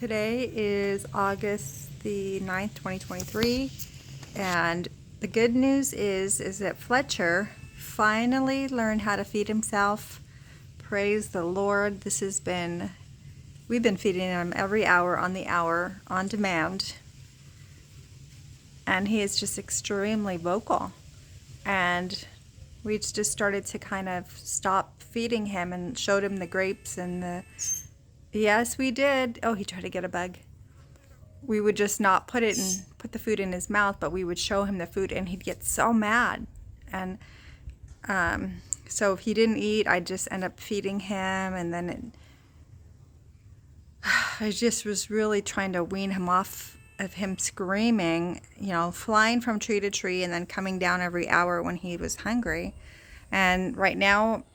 Today is August the 9th, 2023, and the good news is that Fletcher finally learned how to feed himself. Praise the Lord. We've been feeding him every hour on the hour on demand, and he is just extremely vocal. And we just started to kind of stop feeding him and showed him the grapes and yes, we did. Oh, he tried to get a bug. We would just not put the food in his mouth, but we would show him the food and he'd get so mad. And so if he didn't eat, I'd just end up feeding him, and then I just was really trying to wean him off of him screaming, flying from tree to tree and then coming down every hour when he was hungry. And right now,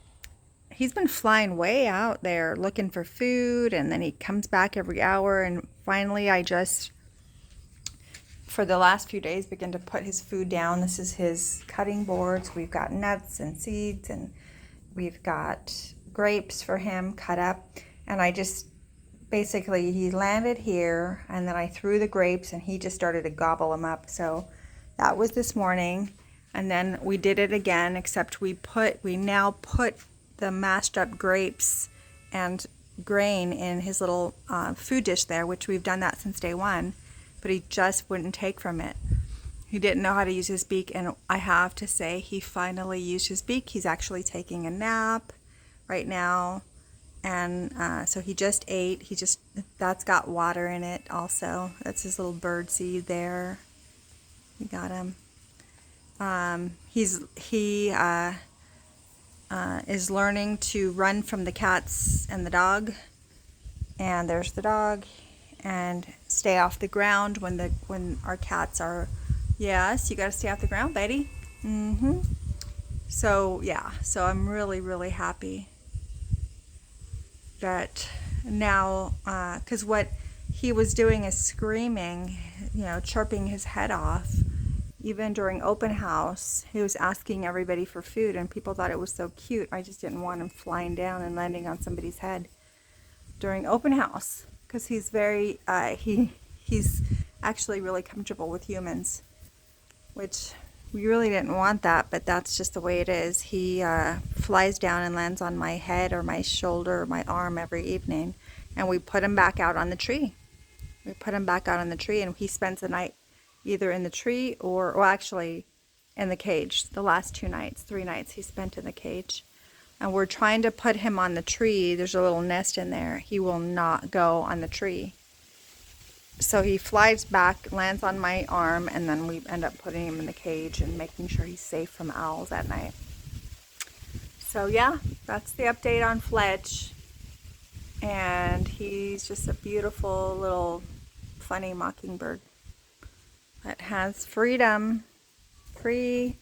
he's been flying way out there looking for food, and then he comes back every hour. And finally, I just, for the last few days, began to put his food down. This is his cutting boards. We've got nuts and seeds, and we've got grapes for him cut up. And I just, basically, he landed here, and then I threw the grapes, and he just started to gobble them up. So that was this morning. And then we did it again, except we now put the mashed up grapes and grain in his little food dish there, which we've done that since day one, but he just wouldn't take from it. He didn't know how to use his beak, and I have to say he finally used his beak. He's actually taking a nap right now, and so he just ate. That's got water in it also. That's his little bird seed there. We got him. He is learning to run from the cats and the dog, and there's the dog, and stay off the ground when our cats are. Yes, you got to stay off the ground, Betty. So yeah, so I'm really happy that now, because what he was doing is screaming, chirping his head off. Even during open house, he was asking everybody for food, and people thought it was so cute. I just didn't want him flying down and landing on somebody's head during open house, because he's he's actually really comfortable with humans, which we really didn't want that, but that's just the way it is. He flies down and lands on my head or my shoulder or my arm every evening, and we put him back out on the tree. And he spends the night either in the tree or actually in the cage. The last 3 nights he spent in the cage. And we're trying to put him on the tree. There's a little nest in there. He will not go on the tree. So he flies back, lands on my arm, and then we end up putting him in the cage and making sure he's safe from owls at night. So yeah, that's the update on Fletch. And he's just a beautiful little funny mockingbird that has freedom. Free.